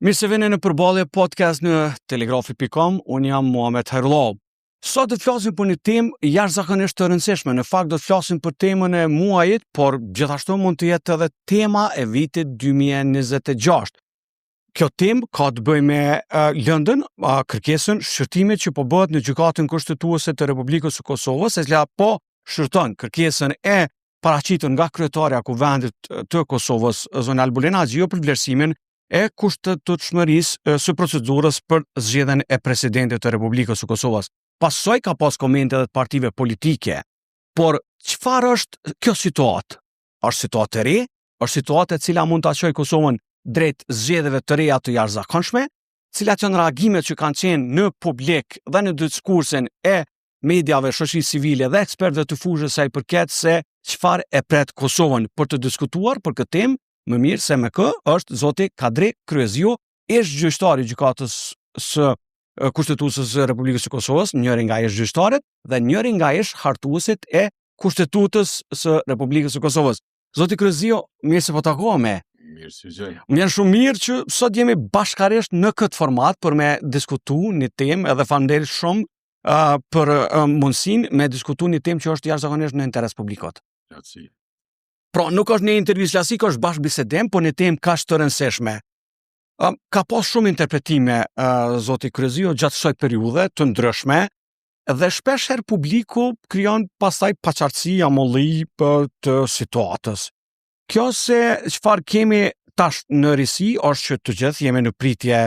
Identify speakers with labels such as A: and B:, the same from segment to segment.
A: Mirë se vini në përballje podcast në telegrafi.com, unë jam Muhamet Hajrullov. Sot do të flasim për një temë jashtëzakonisht të rëndësishme. Në fakt do të flasim për temën e muajit, por gjithashtu mund të jetë edhe tema e vitit 2026. Kjo temë ka të bëjë me lëndën, kërkesën shqyrtimit që po bëhet në Gjykatën Kushtetuese të Republikës së Kosovës, e cila po shqyrton kërkesën e paraqitur nga kryetaria e Kuvendit të Kosovës, Zona Albulina Xhiu, për vlerësimin e kushtetutshmërisë së procedurës për zgjedhjen e presidentit të Republikës së Kosovës. Pasoj ka pas komente edhe të partive politike, por çfarë është kjo situatë? Është situatë e re? Është situatë e cila mund ta çojë Kosovën drejt zgjedhjeve të reja të jashtëzakonshme? Cilat janë reagimet që kanë qenë në publik dhe në diskursin e mediave, shoqërisë civile dhe ekspertëve të fushës sa i përket se çfarë e pret Kosovën? Për të diskutuar për këtë temë, më mirë se me kë është zoti Kadri Kryeziu, ish gjyqtari i Gjykatës së Kushtetuesës së Republikës së Kosovës, njëri nga ish gjyqtarët dhe njëri nga ish hartuesit e Kushtetutës së Republikës së Kosovës. Zoti Kryeziu, mirë se po takohemi.
B: Mirë si gjë.
A: Më janë shumë mirë që sot jemi bashkërisht në këtë format për me diskutu një temë, edhe faleminderit shumë për mundësinë me diskutu një temë që është jashtëzakonisht në interes publikot.
B: Grazie.
A: Pra, nuk është një intervistë klasike, është bashkëbisedim, por një temë kaq të rëndësishme. Ka pas shumë interpretime, zoti Kryeziu, gjatë kësaj periudhe të ndryshme, dhe shpesh herë publiku krijon pastaj paqartësi, amolli të situatës. Kjo se çfarë kemi tash në risi është që të gjithë jemi në pritje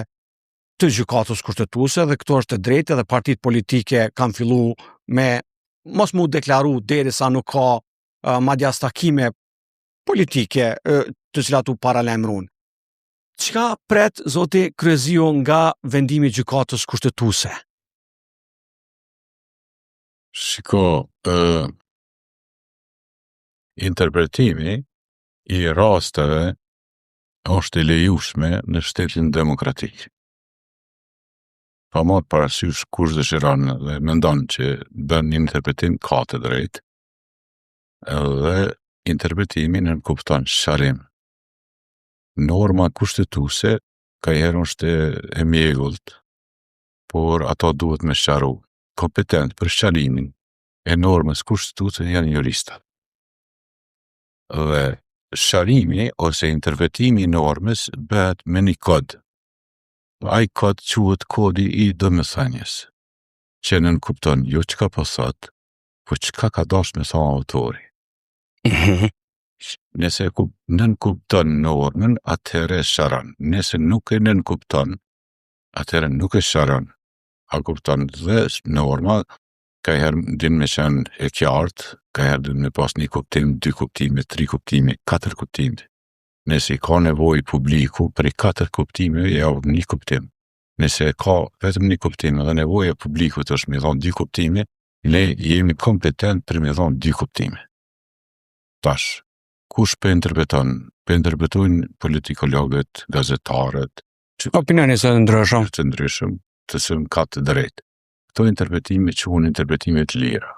A: të Gjykatës Kushtetuese dhe këto është e drejtë dhe partitë politike kanë filluar me mos mu deklaru derisa nuk ka madje as takime politike të cilat u paralajmëruan. Çka pret zoti Kryeziu nga vendimi i Gjykatës Kushtetuese?
B: Shiko, interpretimi i rasteve është i lejushme në shtetin demokratik. Pa marrë parasysh kush dëshiron dhe mendon që bën një interpretim ka të drejtë, dhe interpretimi nënkupton sharrim. Norma kushtetuese ka herë është e mjegullt, por ato duhet me sqaru. Kompetent për sqarimin e normës kushtetuese janë juristat. Dhe sqarimi ose interpretimi i normës bëhet me një kod. Ai kod quhet kodi i domethënies, që nënkupton jo çka po thot, po çka ka dashur me thonë autori. Nëse nënkupton normën, atëherë sqaron. Nëse nuk e nënkupton, atëherë nuk e sqaron. A kupton dhe norma ka herë din me qenë e qartë, ka herë din me pas një kuptim, 2 kuptime, 3 kuptime, 4 kuptime. Nëse ka nevojë publiku për 4 kuptime, ja një kuptim. Nëse ka vetëm një kuptim dhe nevoja e publikut është me dhënë 2 kuptime, ne jemi kompetent për me dhënë 2 kuptime. Tash, kush për interpreton? Për interpretojnë politikologët, gazetarët,
A: Opinionistë të
B: ndryshëm, të cilën ka të drejtë. Këto interpretime quhen interpretime të lira.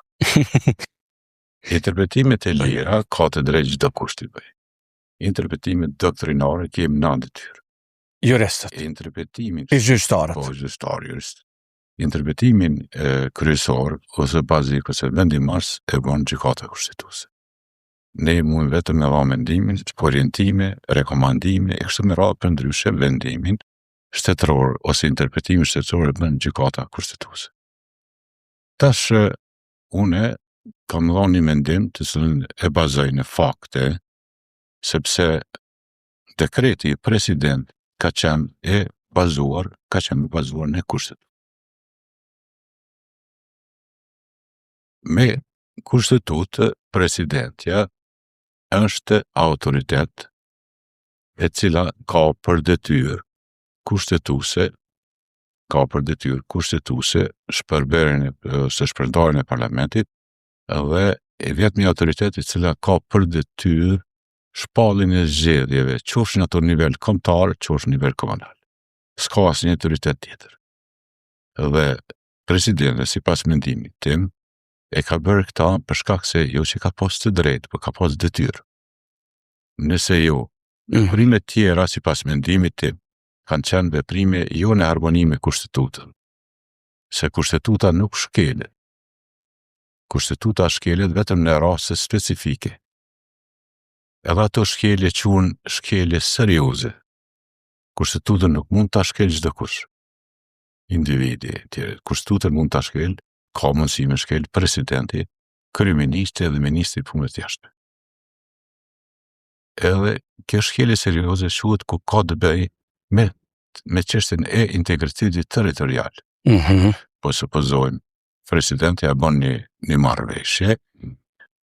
B: Interpretimet e lira ka të drejtë çdo kush t'i bëjë. Interpretimet doktrinare kemi në detyrë.
A: Juristët.
B: Interpretimin
A: I gjyqtarët.
B: Po, gjyqtarët. Interpretimin kryesor ose bazik ose vendimars e bën Gjykata Kushtetuese. Ne mund vetëm me dhënë mendimin, orientime, rekomandime, e kështu me radhë për ndryshe vendimin shtetëror ose interpretimin shtetëror e bën Gjykata Kushtetuese. Tash une kam dhënë një mendim të cilën e bazoj në fakte, sepse dekreti i president ka qenë bazuar në kushtetues. Me kushtetutë presidentja është autoritet e cila ka për detyrë kushtetuese shpërndarjen e parlamentit dhe e vetmi autoritet i cila ka për detyrë shpalljen e zgjedhjeve, qofshin ato nivel kombëtar, qofshin nivel komunal. S'ka asnjë autoritet tjetër. Dhe presidenti, sipas mendimit tim, e ka bërë këta për shkak se jo që ka pas të drejtë, por ka pas detyrë. Nëse jo, në prime tjera, sipas mendimit tim, kanë qenë veprime jo në harmoni me kushtetutën. Se kushtetuta nuk shkelet. Kushtetuta shkelet vetëm në raste specifike. Edhe ato shkelje quhen shkelje serioze. Kushtetutën nuk mund ta shkel çdo kush. Individi, kushtetutën mund ta shkel, ka mundësi me shkel presidenti, kryeministri dhe ministri i punëve të jashtme. Edhe kjo shkelje serioze quhet ku ka të bëj me çështjen e integritetit territorial. Po supozojmë, presidenti ja bën një marrëveshje,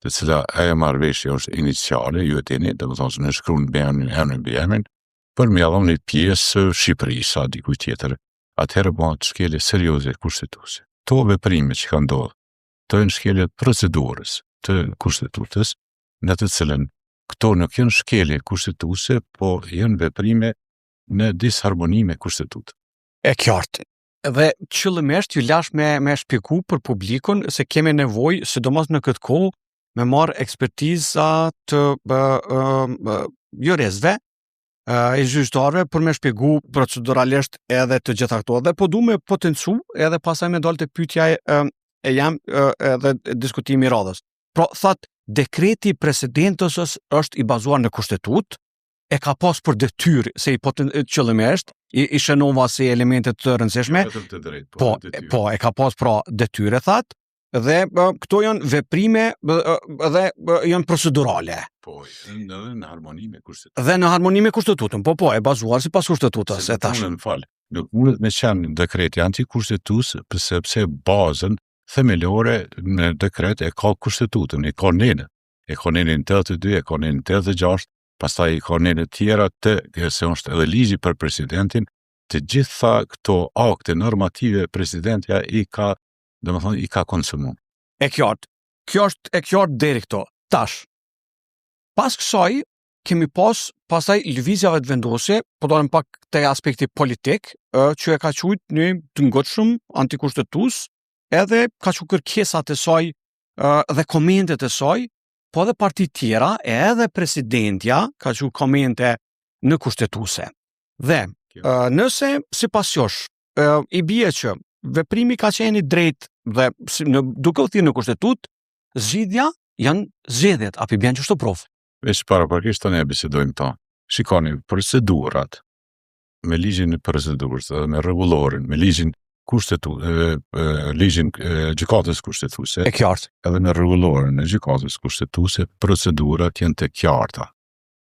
B: të cila ajo marrëveshje është iniciale, ju e dini, domethënë në shkruan emrin, për m'ia dhënë një pjesë Shqipërisë a dikujt tjetër. Atëherë bëhet shkelje serioze kushtetuese. To veprime që kanë ndodhur, to janë shkelje procedurës të kushtetutës, në të cilën këto nuk janë shkelje kushtetuese, po janë veprime në disharmoni me kushtetutën.
A: E qartë. Dhe qëllimisht ju lash me shpjegu për publikun se kemi nevojë, sidomos në këtë kohë, me marrë ekspertiza të juristëve, e gjyqtarëve për me shpjegu proceduralisht edhe të gjitha këto. Dhe po du me potencu edhe pasaj me dalë të pyetja e jam edhe diskutimi i radhës. Pra, thot, dekreti presidentës është i bazuar në kushtetutë, e ka pas për detyrë se qëllimisht i shënova si elementet të rëndësishme. Po, e ka pas pra detyrë, thot, dhe këto janë veprime dhe janë procedurale.
B: Po, edhe në harmoni me kushtetutën.
A: Dhe në harmoni me kushtetutën, po, e bazuar sipas kushtetutës, e tash.
B: Nuk mundet me qenë dekreti antikushtetues, sepse bazën themelore në dekret e ka kushtetutën, e ka nenën. E ka nenën 82, e ka nenën 86, pastaj i ka nenën tjera se është edhe ligji për presidentin, të gjitha këto akte normative presidentja i ka konsumuar.
A: E qartë. Kjo është e qartë deri këto. Tash. Pas kësaj kemi pastaj lëvizjave të vendosje, po dalim pak te aspekti politik, që e ka quajt një të ngotshëm antikushtetues, edhe ka quajt kërkesat e saj dhe komentet e saj, po edhe parti tjera, edhe presidentja ka quajt komente në kushtetuese. Dhe nëse sipas josh i bie që veprimi ka qenë i drejtë dhe duke u thënë në kushtetutë, zgjidhja janë zgjedhjet, apo bën çështë prof.
B: Veç paraprakisht tani e bisedojmë ta. Shikoni, procedurat me ligjin e procedurës, me rregullorin, me ligjin ligjin gjykatës kushtetuese.
A: E qartë.
B: Edhe në rregullorin e gjykatës kushtetuese, procedurat janë të qarta.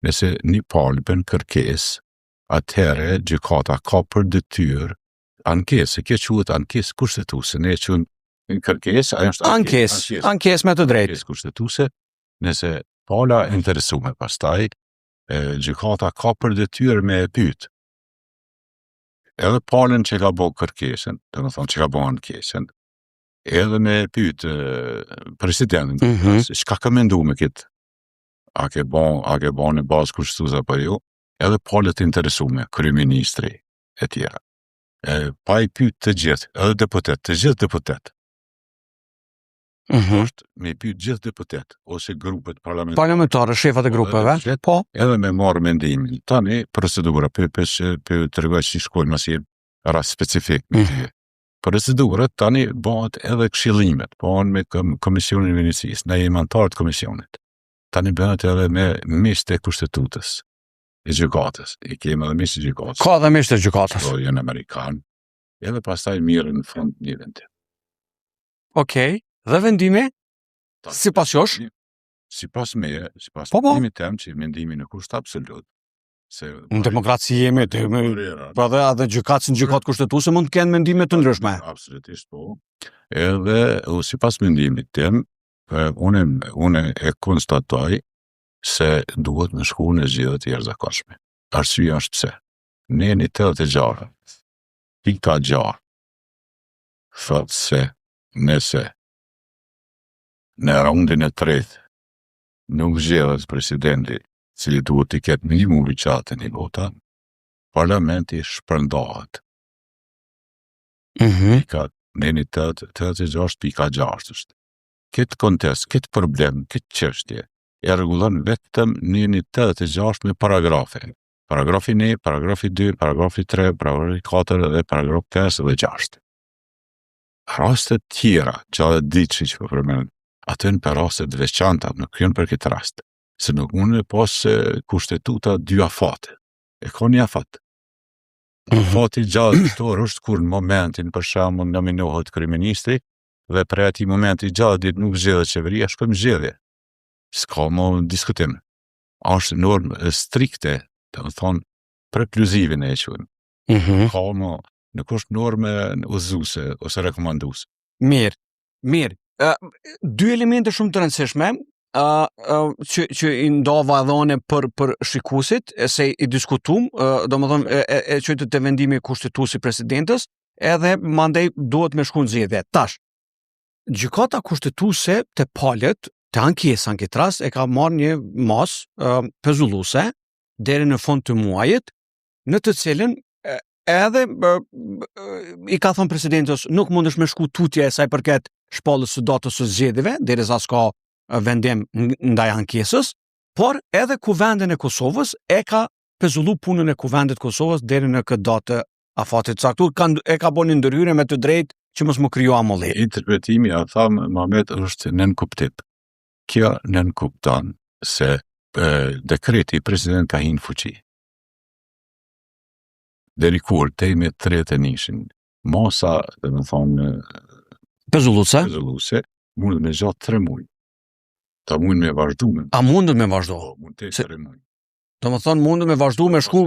B: Nëse një palë bën kërkesë, atëherë gjykata ka për detyrë ankesë, kjo quhet ankesë kushtetuese. Ne e quajmë në kërkesë, ajo është
A: ankesë me të drejtë.
B: Ankesë kushtetuese. Nëse pala interesuar pastaj, gjykata ka për detyrë me e pyet. Edhe palën që ka bërë kërkesën, domethënë që ka bërë ankesën, edhe me e pyet presidentin, çka ka menduar me këtë? A ke bën në bazë kushtetuese apo jo? Edhe palët interesuar, kryeministri e tjera. Pa i pyet të gjithë, edhe të gjithë deputet. Është me pyet gjithë deputet ose grupet
A: parlamentare, shefat e grupeve, po,
B: edhe me marrë mendimin. Tani procedura për tregoj si shkojnë mos rast specifik me ty. Procedurat tani bëhet edhe këshillimet, bëhen me Komisionin e Venecias, ne jemi anëtar të komisionit. Tani bëhet edhe me miqtë e kushtetutës, e gjykatës. I kemi edhe miqtë e gjykatës.
A: Ka edhe miqtë e gjykatës.
B: Po, janë amerikanë. Edhe pastaj mirën në fund një vendim.
A: Okej. Dhe vendimi, sipas josh?
B: Sipas vendimit tem që mendimi nuk është absolut.
A: Në demokraci jemi, po edhe gjykatë kushtetuese mund të kenë mendime të ndryshme.
B: Absolutisht po. Edhe sipas mendimit tem, unë e konstatoj se duhet me shku në zgjedhje të jashtëzakonshme. Arsyeja është pse. Ne në 86, pika 6, thotë se nëse në raundin e tretë nuk zgjedhet presidenti, cili duhet të ketë minimum ligjatën e vota, parlamenti shpërndahet. Pika në 86 pika 6 është. Këtë kontest, këtë problem, këtë çështje e rregullon vetëm në 86 me paragrafe. Paragrafi 1, paragrafi 2, paragrafi 3, paragrafi 4 dhe paragrafi 5 dhe 6. Rastet tjera, gjatë ditëshi që përmend, atë në për rastet veçanta, nuk janë për këtë rast, se nuk mund me pas kushtetuta 2 afate. E ka një afat. Afati gjatë ditor është kur në momentin për shembull nominohet kryeministri dhe për atij momenti gjatë ditë nuk zgjedhet qeveria, shkojmë zgjedhje. S'ka më diskutim. Është normë strikte, domethënë prekluzive ne e quajmë. Ka më nuk është normë udhëzuese ose rekomanduese.
A: Mirë. 2 elemente shumë të rëndësishme që i ndova dhone për shikuesit, se i diskutum, domethënë e çojtë të vendimi kushtetues i presidentës, edhe mandej duhet me shku në zgjedhje. Tash, gjykata kushtetuese të palët, të ankesa në këtë rast, e ka marrë një masë pezulluese deri në fund të muajit, në të cilën edhe i ka thënë presidentës nuk mundesh me shku tutje sa i përket shpallës së datës së zgjedhjeve, derisa s'ka vendim ndaj ankesës, por edhe Kuvendin e Kosovës e ka pezullu punën e Kuvendit Kosovës deri në këtë datë afatit caktuar, e ka bënë ndërhyrje me të drejtë që mos më krijo amolli.
B: Interpretimi, a tham Mamet, është nën kuptim. Kjo nën kupton se dekreti i president ka hinë fuqi. Deri kur temi 31-shin, masa, domethënë pezulluese, mund me gjatë 3 muaj. Ta mund me vazhdu me.
A: A mundet me vazhdu?
B: Mund të 3 muaj.
A: Domethënë mundet me vazhdu me shku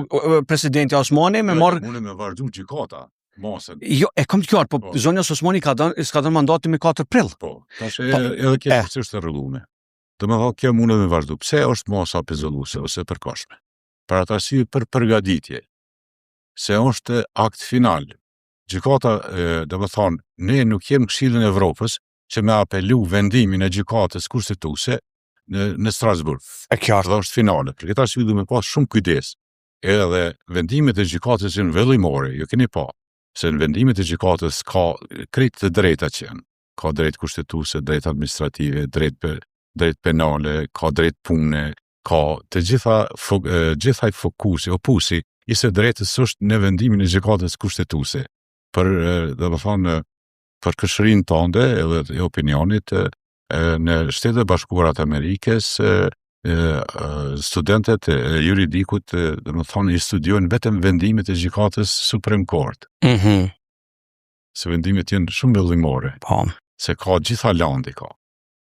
A: presidenti Osmani me marr.
B: Mundet me vazhdu gjykata. Masën.
A: Jo, e kam të qartë, po zonja Osmani s'ka dhënë mandatin me 4 prill.
B: Po, tash edhe kjo është e rrëlluar. Domethënë kjo mundet me vazhdu. Pse është masa pezulluese ose përkohshme? Për atë arsye për përgatitje. Se është akt final. Gjykata, domethënë, ne nuk jemi Këshillin e Evropës që me apelu vendimin e gjykatës kushtetuese në Strasburg.
A: E qartë.
B: Dhe është finale. Për këtë arsye duhet me pas shumë kujdes. Edhe vendimet e gjykatës janë vellimore, ju keni pa. Se në vendimet e gjykatës ka krejt të drejta që janë. Ka drejt kushtetuese, drejt administrative, drejt penale, ka drejt pune, ka të gjithaj fokusi, opusi, i se drejtës është në vendimin e gjykatës kushtetuese. Për këshërinë tënde edhe e opinionit në Shtetet Bashkuara të Amerikës, studentët e juridikut i studiojnë vetëm vendimet e gjykatës Supreme Court. Se vendimet janë shumë vellimore. Se ka gjitha landi ka.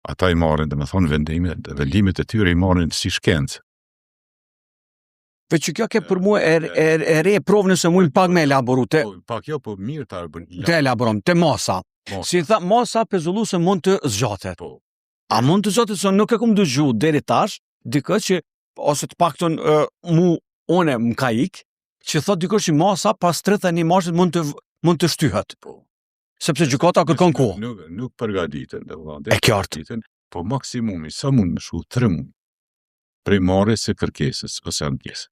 B: Ata i marrin, vendimet e tyre i marrin si shkencë.
A: Veç që kjo ke për mua e re provë nëse mujnë pak me elaboru.
B: Pak jo, po mirë
A: të elaborom, të masa. Si tha, masa pezulluese mund të zgjatet. A mund të zgjatet, se nuk e kom dëgju deri tash, dikë që, ose të pakton une më ka ik, që thot dikë që masa pas 31 marsit mund të shtyhet. Sepse gjykata kërkon kohë.
B: Nuk përgatiten,
A: e qartë.
B: Po maksimumi, sa mund më shku 3 muaj. Prej marrjes së kërkesës ose ankesë.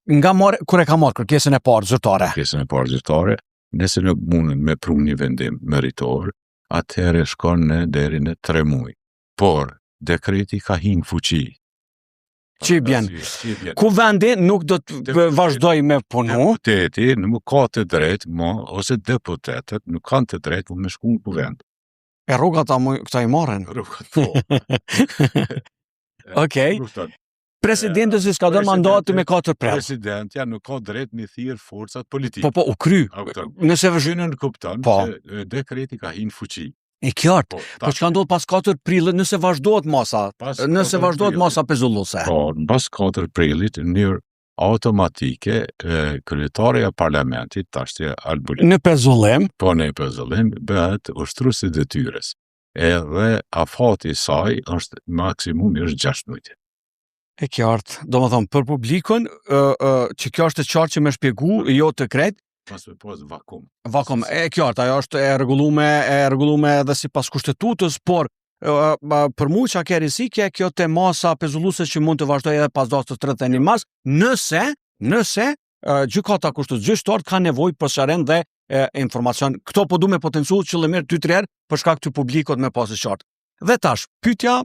A: Kur e ka marrë kërkesën e parë zyrtare.
B: Kërkesën e parë zyrtare, nëse nuk mundën me pru një vendim meritor, atëherë shkon deri në 3 muaj. Por dekreti ka hinë fuqi.
A: Që i bjen. Kuvendi nuk do të vazhdoj me punu.
B: Deputeti nuk ka të drejtë, ose deputetët nuk kanë të drejtë me shku në kuvend.
A: E rrugat këta i marren.
B: Rrugat, po.
A: Okej. Presidentës i s'ka dhënë mandati me 4 prill.
B: Presidentja nuk ka drejt me thirr forcat politike.
A: Po, u kry.
B: Nëse vëzhënën kupton se dekreti ka hinë fuqi.
A: E qartë. Po çka ndodh pas 4 prillit nëse vazhdohet masa? Nëse vazhdohet masa pezulluese.
B: Po, pas 4 prillit në mënyrë automatike kryetari i parlamentit Tashtja Albulin.
A: Në pezullim.
B: Po, në pezullim bëhet ushtrues i detyrës. Edhe afati i saj është maksimumi 6 muaj.
A: E qartë, do më thonë, për publikën, që kjo është e qartë që me shpjegu, jo të kretë.
B: Pas vakum.
A: Vakum, e qartë, ajo është e rregullume edhe si pas kushtetutës, por për mu që a ke rizike, kjo të masa pezulluese që mund të vazhdoj edhe pas datës 31 mars, nëse gjykata kushtetuese ka nevojë për sharem dhe informacion. Këto po du me potencu qëllimir 2-3 herë për shkak të publikut me pas i qartë. Dhe tash, pyetja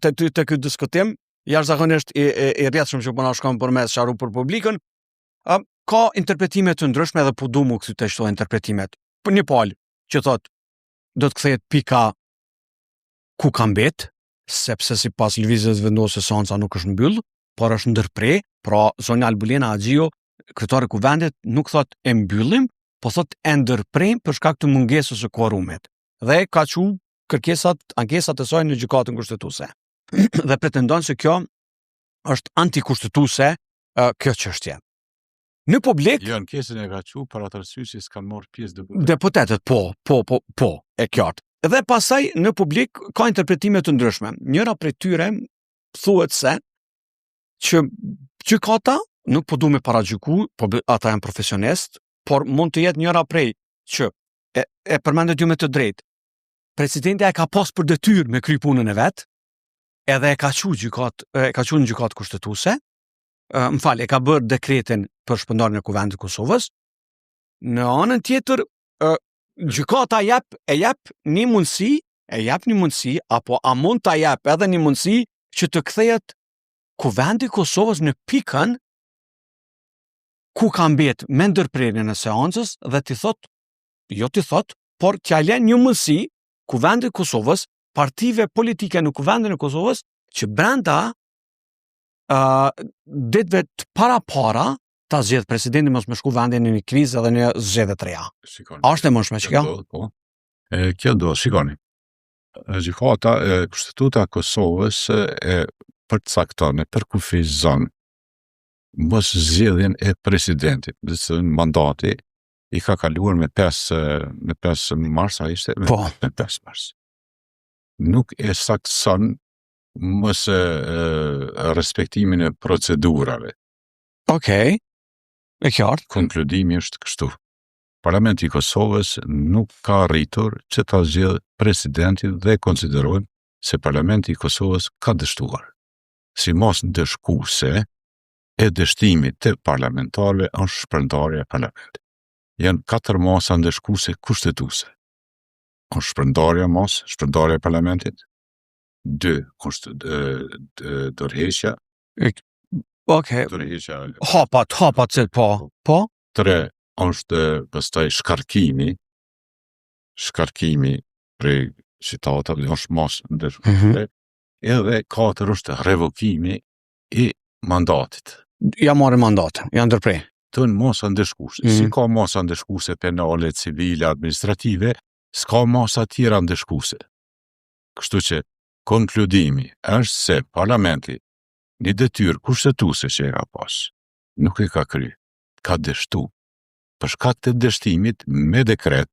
A: të këtë diskutim, jashtëzakonisht i rrjedhshëm që po na shkon përmes sharu për publikën, Ka interpretime të ndryshme edhe po du mu këthy të shto interpretimet. Për një palë, që thot, do të kthehet pika ku ka mbet, sepse si pas lëvizjes vendose seanca nuk është mbyll, por është ndërprej, pra zonja Albulena Axhiu, kryetari i kuvendit, nuk thot e mbyllim, po thot e ndërprejm për shkak të mungesës së kuorumit. Dhe ka çu ankesat e saj në gjykatën kushtetuese. Dhe pretendon se kjo është antikushtetuese kjo çështje. Në publik
B: Jo, ankesën e ka çu për atë arsye se s'kan marrë pjesë
A: deputetët, po, e qartë. Dhe pasaj në publik ka interpretime të ndryshme. Njëra prej tyre thuhet se që gjykata nuk po du me paragjyku, po ata janë profesionist, por mund të jetë njëra prej që e përmendet ju me të drejtë. Presidenti e ka pas për detyrë me kry punën e vet, edhe e ka qu në gjykatë kushtetuese, e ka bërë dekretin për shpërndarjen e kuvendit të Kosovës. Në anën tjetër, gjykata e jep një mundësi, apo a mund ta jep edhe një mundësi që të kthehet kuvendi i Kosovës në pikën ku ka mbet me ndërprerjen e seancës dhe por t'ja lën një mundësi kuvendit të Kosovës, partive politike në kuvendin e Kosovës, që brenda ditëve të para ta zgjedh presidenti mos me shku vendin në një krizë dhe në zgjedhje të reja. A është e mundshme që kjo?
B: Po. Kjo do, shikoni. Gjykata e Kushtetuta e Kosovës e përcakton, e përkufizon mos zgjedhjen e presidentit, dhe mandati i ka kaluar me 5 mars, a ishte? Me 5 mars. Nuk e saktëson mos respektimin e procedurave.
A: Okej, e qartë.
B: Konkludimi është kështu. Parlamenti i Kosovës nuk ka arritur që ta zgjedhë presidentin dhe konsiderojmë se Parlamenti i Kosovës ka dështuar. Si mos ndëshkuese e dështimit të parlamentarëve është shpërndarja e parlamentit. Janë 4 mosa ndëshkuese kushtetuese. Është shpërndarja e parlamentit, 2 dorëheqja.
A: Okej.
B: Dorëheqja.
A: Hapat se po.
B: 3 është pastaj shkarkimi prej citatave, është mos ndëshkuese. Edhe 4 është revokimi i mandatit.
A: Ja marrë mandatin, ja ndërprej.
B: Të në mosa ndëshkuese. Si ka mosa ndëshkuese penale, civile, administrative, s'ka mosa tjera ndëshkuese. Kështu që konkludimi është se parlamenti një detyrë kushtetuese që e ka pas, nuk e ka kry, ka dështu. Për shkak të dështimit me dekret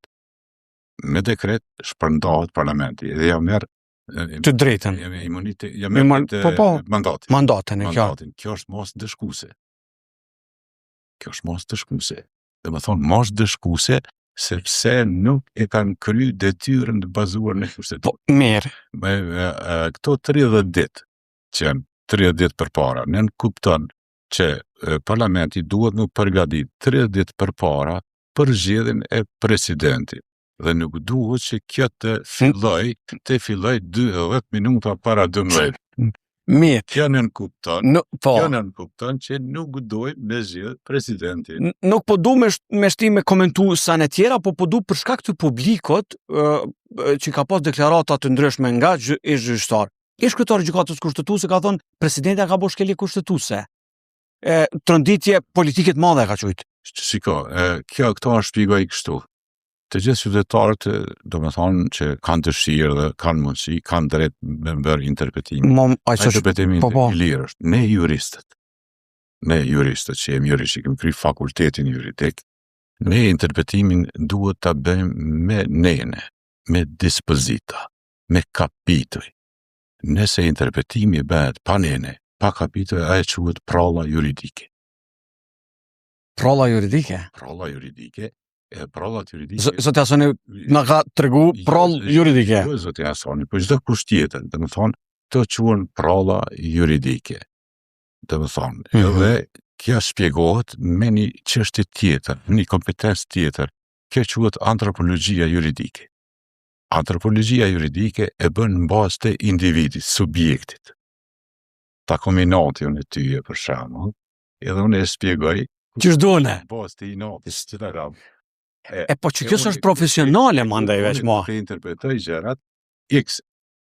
B: shpërndahet parlamenti dhe ja merr
A: të drejtën.
B: Ja merr mandatin.
A: E qartë.
B: Kjo është mos dëshkuese. Dhe më thonë mos dëshkuese sepse nuk e kanë kry detyrën të bazuar në kushtetues.
A: Po, mirë.
B: Këto 30 ditë, që janë 30 ditë përpara, ne kupton që parlamenti duhet më përgatit 30 ditë përpara për zgjedhjen e presidentit. Dhe nuk duhet që kjo të filloj 20 minuta para 12.
A: Mirë.
B: Kjo nën kupton që nuk dojmë me zgjedh presidentin.
A: Nuk po du me shtim me komentu sa në tjera, po du për shkak të publikut që ka pas deklarata të ndryshme nga gjyqtar. Ish kryetari i gjykatës kushtetuese ka thonë presidenti ka bërë shkelje kushtetuese. Tronditje politike të madhe ka thujt.
B: Shiko, këto është shpjegoj kështu. Të gjithë qytetarët, do me thonë që kanë dëshirë dhe kanë mundësi, kanë drejt me bërë interpretimin. Interpretimin i lirë është. Ne juristët që jemi jurist, që kemi kry fakultetin juridik, ne interpretimin duhet të bëjmë me nene, me dispozita, me kapituj. Nëse interpretimi bëhet pa nene, pa kapituj, ajo quhet pralla juridike.
A: Pralla juridike?
B: Pralla juridike. Prallat juridike.
A: Zoti Asoni na ka tregu prallë juridike.
B: Jo, zoti Asoni, po çdo kusht tjetër, do të thonë, to quhen pralla juridike. Do të thonë, edhe kjo shpjegohet me një çështje tjetër, një kompetencë tjetër. Kjo quhet antropologjia juridike. Antropologjia juridike e bën në bazë të individit, subjektit. Ta kombinatin e tyje për shembull, edhe unë e shpjegoj
A: Që shdone.
B: Bazë të inatës që të ram.
A: Po që kjo është profesionale, mandaj veç ma.
B: Të interpretoj gjërat, X,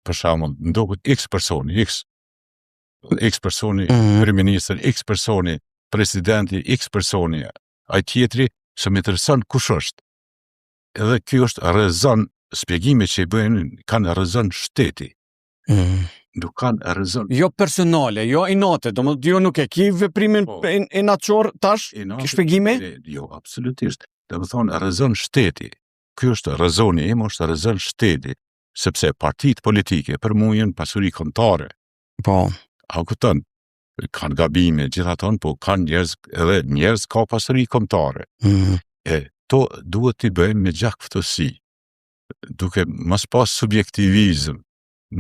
B: për shembull, ndodhet X personi, X personi, kryeministri, X personi, presidenti, X personi, ai tjetri se më intereson kush është. Edhe ky është rrezon shpjegimet që i bëjnë kanë rrezon shteti. Nuk kanë rrezon.
A: Jo personale, jo inate, domethënë jo nuk e ki veprimin inaçor tash, ki shpjegime?
B: Jo, absolutisht. Domethënë rrezon shteti. Ky është rrezoni im, është rrezon shteti, sepse partitë politike për mua janë pasuri kombëtare.
A: Po.
B: A kupton? Kanë gabime gjithaton, po kanë njerëz ka pasuri kombëtare. To duhet t'i bëjmë me gjakftësi, duke mos pas subjektivizëm.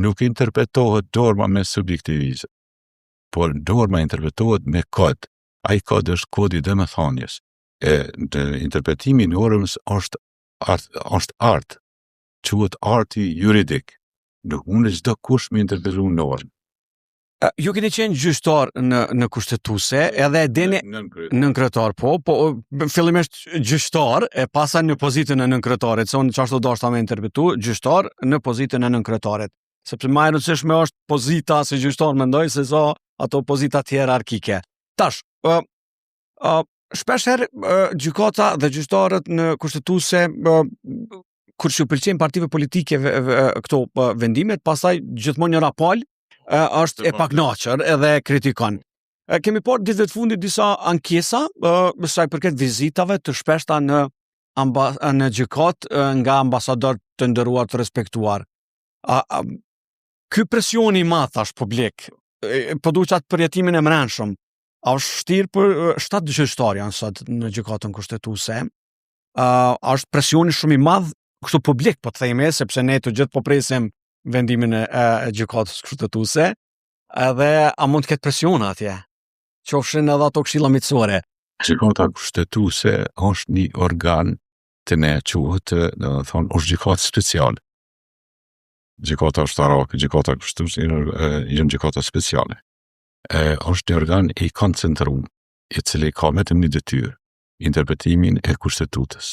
B: Nuk interpretohet norma me subjektivizëm, por norma interpretohet me kod. Ai kod është kodi i domethënies. Në interpretimin e normës është art. Quhet arti juridik. Nuk mund çdo kush me interpretu normën.
A: Ju keni qenë gjyqtar në kushtetuese, edhe deni nënkretar, po fillimisht gjyqtar, e pasa në pozitën e nënkretarit, se unë çashtu dashta me interpretu, gjyqtar në pozitën e nënkretarit. Sepse më e rëndësishme është pozita si gjyqtar mendoj se sa ato pozita hierarkike. Tash, shpeshherë gjykata dhe gjyqtarët në kushtetuese kur që pëlqejnë partive politike këto vendimet, pastaj gjithmonë njëra palë është e paknaqër edhe kritikon. Kemi parë ditëve të fundit disa ankesa sa i përket vizitave të shpeshta në gjykat nga ambasador të nderuar të respektuar. Ky presioni i madh tash publik, po duhet atë përjetimin e mrenshëm. A është vështirë për 7 gjyqtarë janë sot në gjykatën kushtetuese. Është presioni shumë i madh kështu publik, po të themi, sepse ne të gjithë po presim vendimin e gjykatës kushtetuese, edhe a mund të ketë presion atje? Qofshin edhe ato këshilla miqësore.
B: Gjykata kushtetuese është një organ të ne quhet, domethënë, është gjykatë speciale. Gjykata ushtarake, gjykata kushtetuese janë gjykata speciale. Është një organ i koncentruar, i cili ka vetëm një detyrë, interpretimin e kushtetutës.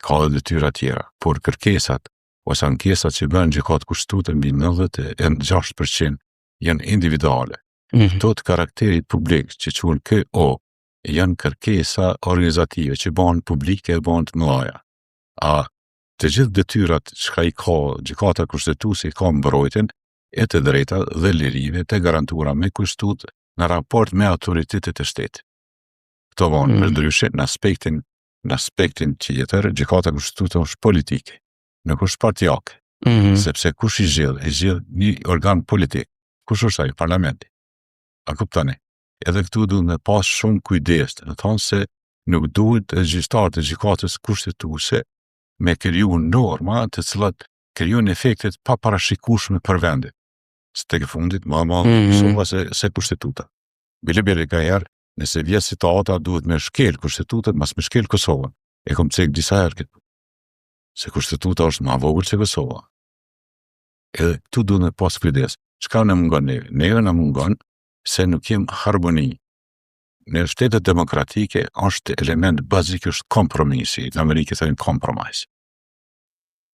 B: Ka dhe detyra tjera, por kërkesat ose ankesat që bën gjykatë kushtetuese mbi 96% janë individuale. Këto të karakterit publik që quhen KO janë kërkesa organizative që bëhen publike e bëhen të mëdha. Të gjithë detyrat që i ka gjykata kushtetuese ka mbrojtjen e të drejta dhe lirive të garantuara me kushtut në raport me autoritetet e shtetit. Këto vonë, përndryshe, në aspektin tjetër, gjykata kushtetuese është politike, nuk është partijake, sepse kush i zgjedh një organ politik, kush është ai, parlamenti. A kuptoni? Edhe këtu duhet me pas shumë kujdes, në thonë se nuk duhet gjyqtarët e gjykatës kushtetuese me kriju norma të cilat krijojnë efektet pa parashikueshme për vendin. Së tek fundit më shumë se kushtetuta. Bile ka herë, nëse vjen situata duhet me shkel kushtetutën, mas me shkel Kosovën. E kom cek disa herë këtë. Se kushtetuta është më vogël se Kosova. Edhe këtu duhet me pas kujdes. Çka na mungon neve? Neve na mungon se nuk jem harmoni. Në shtetet demokratike është element bazik është kompromisi. Në Amerikë thënë compromise.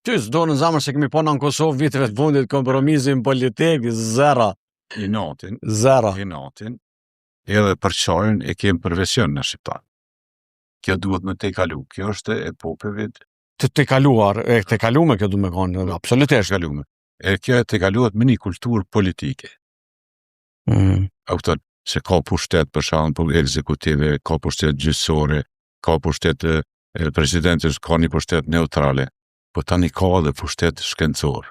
A: Do në zamër se kemi po në Kosovë viteve të fundit kompromisin politik, zero.
B: I natin. Edhe për qajën e kem profesion në Shqiptar. Kjo duhet me te kalu. Kjo është e popeve.
A: Te kaluar, te kalume kjo duhet me konë, absolutisht.
B: Kalume. Kjo te kaluat me një kulturë politike. Aukton, se ka pushtet për shembull ekzekutive, ka pushtet gjyqësore, ka pushtet presidentës, ka një pushtet neutrale, po tani ka edhe pushtet shkencor.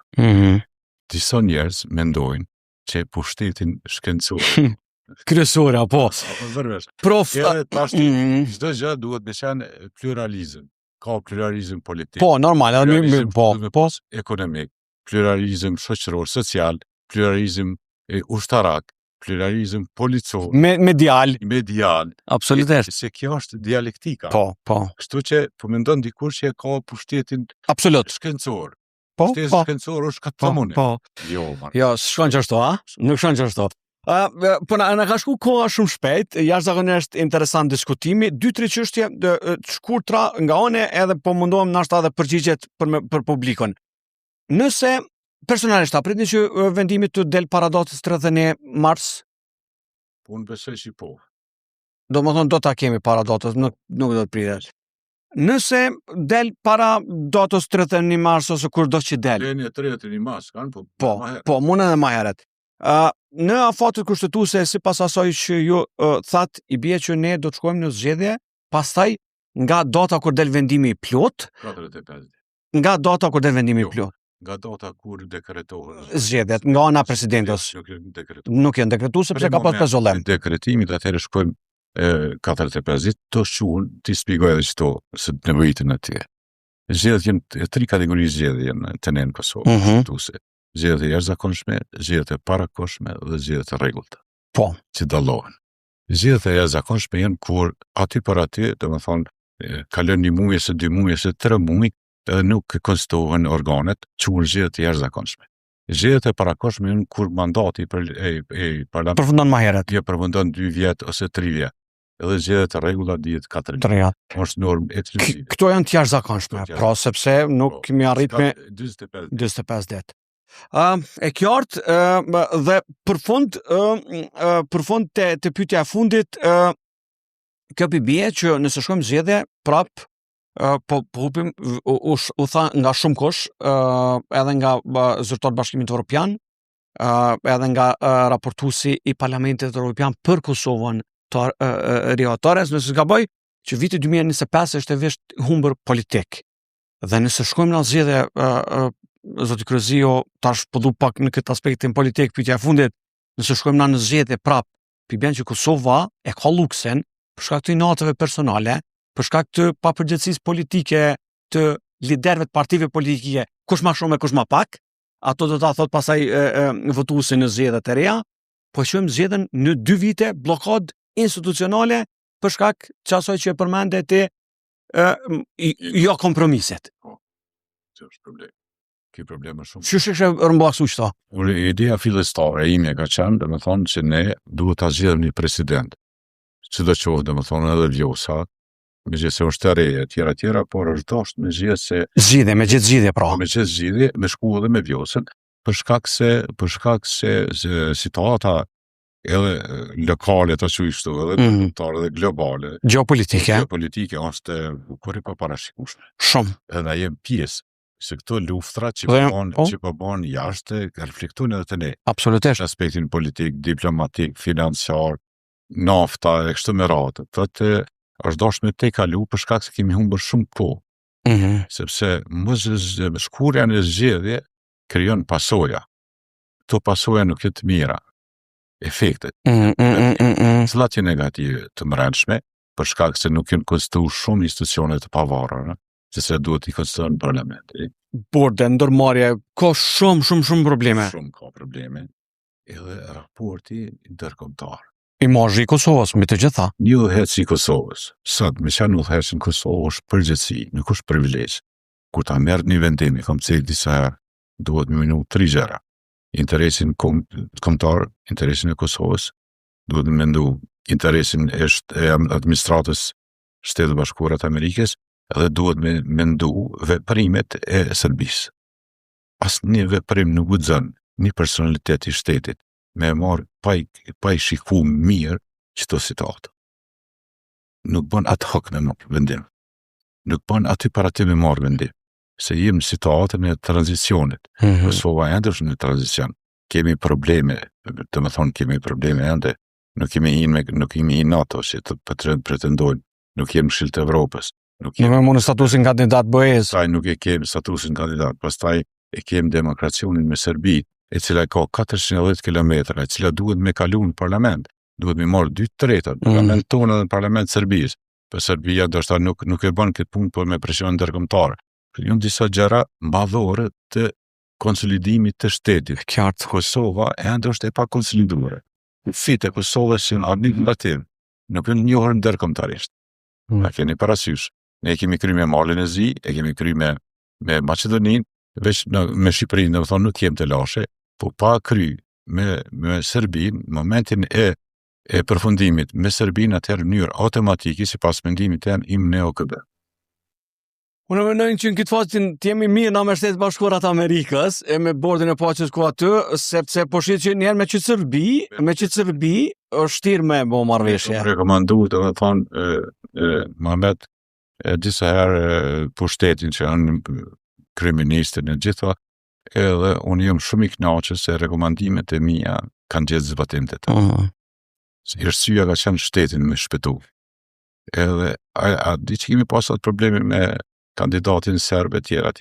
B: Disa njerëz mendojnë që pushtetin shkencor
A: kryesore, po. Prof,
B: çdo gjë duhet me qenë pluralizëm. Ka pluralizëm politik.
A: Po, normal,
B: po, ekonomik, pluralizëm shoqëror, social, pluralizëm ushtarak, pluralizëm policor.
A: Medial.
B: Absolutisht. Se kjo është dialektika.
A: Po.
B: Kështu që po mendon dikur që ka pushtetin
A: absolut
B: shkencor.
A: Po.
B: Pushteti shkencor është këtë thomune.
A: Po.
B: Jo,
A: shkon qashtu, a? Nuk shkon qashtu. Po na ka shku koha shumë shpejt, jashtëzakonisht interesant diskutimi, 2-3 çështje të shkurtra nga one edhe po mundohem nashta edhe përgjigjet për publikun. Nëse personalisht a pritni që vendimi të del para datës 31 mars?
B: Unë besoj që po.
A: Do më thonë do ta kemi para datës, nuk do të pritet. Nëse del para datës 31 mars ose kur do që del.
B: Leni 31 mars kanë
A: Po, mund edhe më herët. Në afatet kushtetuese sipas asaj që ju thatë, i bie që ne do të shkojmë në zgjedhje, pastaj nga data kur del vendimi i plot,
B: 45.
A: nga data kur del vendimi i plot.
B: Nga data kur dekretohet
A: Zgjedhjet nga ana e presidentës. Nuk janë dekretuar sepse ka pas pezollem.
B: Dekretimit atëherë shkojmë 45 ditë të shuan ti shpjegoj edhe çto se nevojitën atje. Zgjedhjet janë 3 kategori zgjedhje janë të në Kosovë, kushtetuese. Zgjedhjet e jashtëzakonshme, zgjedhjet e parakohshme dhe zgjedhjet e rregullta.
A: Po.
B: Që dallohen. Zgjedhjet e jashtëzakonshme janë kur aty për aty, domethënë kalon 1 muaj ose 2 muaj ose 3 muaj edhe nuk konstituohen organet, quhen zgjedhjet e jashtëzakonshme. Zgjedhjet e parakohshme janë kur mandati e parlamentit
A: përfundon më herët.
B: Jo përfundon 2 vjet ose 3 vjet. Edhe zgjedhjet e rregulla dihet 4 vjet.
A: 3 vjet.
B: Është normë ekskluzive.
A: Këto janë të jashtëzakonshme, pra sepse nuk kemi arrit me
B: 45
A: ditë. E qartë, dhe për fund të pyetja e fundit, kjo bie që nëse shkojmë zgjedhje prap po hupim u tha nga shumë kush, edhe nga zyrtar Bashkimit Evropian, edhe nga raportuesi i Parlamentit Evropian për Kosovën, Rio Torres, nëse s'gaboj, që viti 2025 është e vesh humbur politik. Dhe nëse shkojmë në zgjedhje, zoti Kryezio, tash po du pak në këtë aspektin politik, pyetja e fundit, nëse shkojmë në zgjedhje prap, bjen që Kosova e ka luksen për shkak të inatave personale, për shkak të papërgjegjësisë politike të liderëve të partive politike, kush më shumë e kush më pak, ato do ta thot pasaj votuesi në zgjedhjet e reja, po shojmë zgjedhjen në 2 vite blokad institucionale për shkak të asaj që e përmende ti jo kompromiset.
B: Ç'është problem? Ki probleme shumë.
A: Ç'është rëmballaksu këto?
B: Ideja fillestare ime ka qenë, domethënë që ne duhet ta zgjedhim një president. Çdo qoftë, domethënë edhe Vjosa, megjithëse është e re, tjera, por është dashur me
A: zgjedhje, me gjithë zgjedhje pra.
B: Me gjithë zgjedhje, me shku edhe me Vjosën, për shkak se situata edhe lokale të shujshtu, edhe kombëtare dhe globale. Geopolitike është kur i paparashikueshme.
A: Shumë.
B: Edhe jem pjesë se këto luftra që po bën jashtë reflektojnë edhe te ne.
A: Absolutisht.
B: Aspektin politik, diplomatik, financiar, nafta e kështu me radhë. Thotë është dashur me te kalu për shkak se kemi humbur shumë kohë. Sepse shkurja në zgjedhje krijon pasoja. Këto pasoja nuk janë të mira. Efektet. Cilat janë negative të mbrëmshme, për shkak se nuk janë konstituuar shumë institucione të pavarura, se duhet i konstituojnë parlamenti.
A: Borde, ndërmarrje, ka shumë probleme.
B: Shumë ka probleme. Edhe raporti ndërkombëtar.
A: Imazhi i Kosovës me të gjitha.
B: Një udhëheci i Kosovës. Sot me çan udhëheci në Kosovë është përgjithësi, nuk është privilegj. Kur ta merr një vendim, kam thënë disa herë, duhet me minu 3 gjëra. Interesin kombëtar, interesin e Kosovës, duhet me mendu interesin e administratës Shtetit Bashkuar të Amerikës, edhe duhet me mendu veprimet e Serbisë. Asnjë veprim nuk guxon një personalitet i shtetit me marrë pa i shiku mirë çdo situatë. Nuk bën ad hoc me marrë vendim. Nuk bën aty para ty me marrë vendim. Se jem në situatën e tranzicionit. Kosova ende është në tranzicion. Kemi probleme, të më thonë kemi probleme ende. Nuk kemi hi NATO, si të pretendojnë. Nuk jemi Këshilli të Evropës.
A: Nuk mund statusin kandidat BE-s.
B: Pastaj nuk e kemi statusin kandidat. Pastaj e kemi demarkacionin me Serbi, e cila ka 410 kilometra, e cila duhet me kalu në parlament. Duhet me marrë 2/3 parlament tonë dhe parlament Serbisë. Për Serbia ndoshta nuk e bën këtë punë por me presion ndërkombëtar. Janë disa gjëra mbadhore të konsolidimit të shtetit.
A: Qartë.
B: Kosova ende është e pa konsoliduar. Fitë e Kosovës janë administrativ, nuk janë njohur ndërkombëtarisht. A keni parasysh? Ne kemi kry me Malin e Zi, e kemi kry me Maqedoninë, veç me Shqipërinë, do të thonë nuk jem të lashe, po pa kry me Serbinë, në momentin e përfundimit me Serbinë, atëherë në mënyrë automatike, sipas mendimit im ne OKB.
A: Unë mendoj që në këtë fazë të jemi mirë na me Shtetet Bashkuara të Amerikës e me bordin e paqes ku aty, sepse po shihet që njerë me qëtë Serbi është tirë me bo marrëveshje.
B: Rekomandu, Mohamed disa herë pushtetin që janë kriministën e gjitha, edhe unë jam shumë i kënaqur se rekomandimet e mia kanë gjetë zbatim të ta. Arsyeja ka qenë shtetin me shpëtu. Edhe a di që kemi pas atë probleme me kandidatin serb e tjera,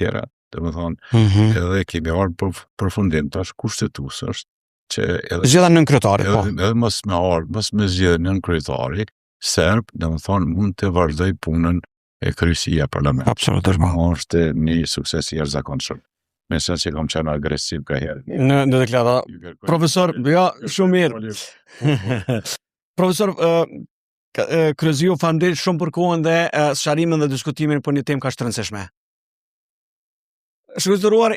B: edhe kemi ardhur përfundim tash kushtetues është që
A: zgjedhën nën kryetari, po.
B: Edhe mos me zgjedhën nën kryetari serb, mund të vazhdoj punën e kryesia parlamentit.
A: Absolutisht.
B: Është një sukses i jashtëzakonshëm. Me sa që kam qenë agresiv ka herë.
A: Në deklara. Profesor, ja, shumë mirë. Profesor, Kryeziu, faleminderit shumë për kohën dhe sqarimin dhe diskutimin për një temë kaq të rëndësishme. Shkëlqyruar,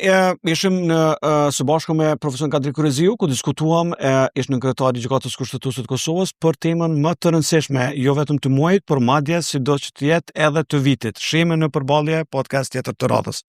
A: ishim së bashku me profesor Kadri Kryeziu, ku diskutuam ishte në kryetari i Gjykatës Kushtetuese të Kosovës për temën më të rëndësishme, jo vetëm të muajit, por madje sido që të jetë edhe të vitit. Shihemi në përballje podcast tjetër të radhës.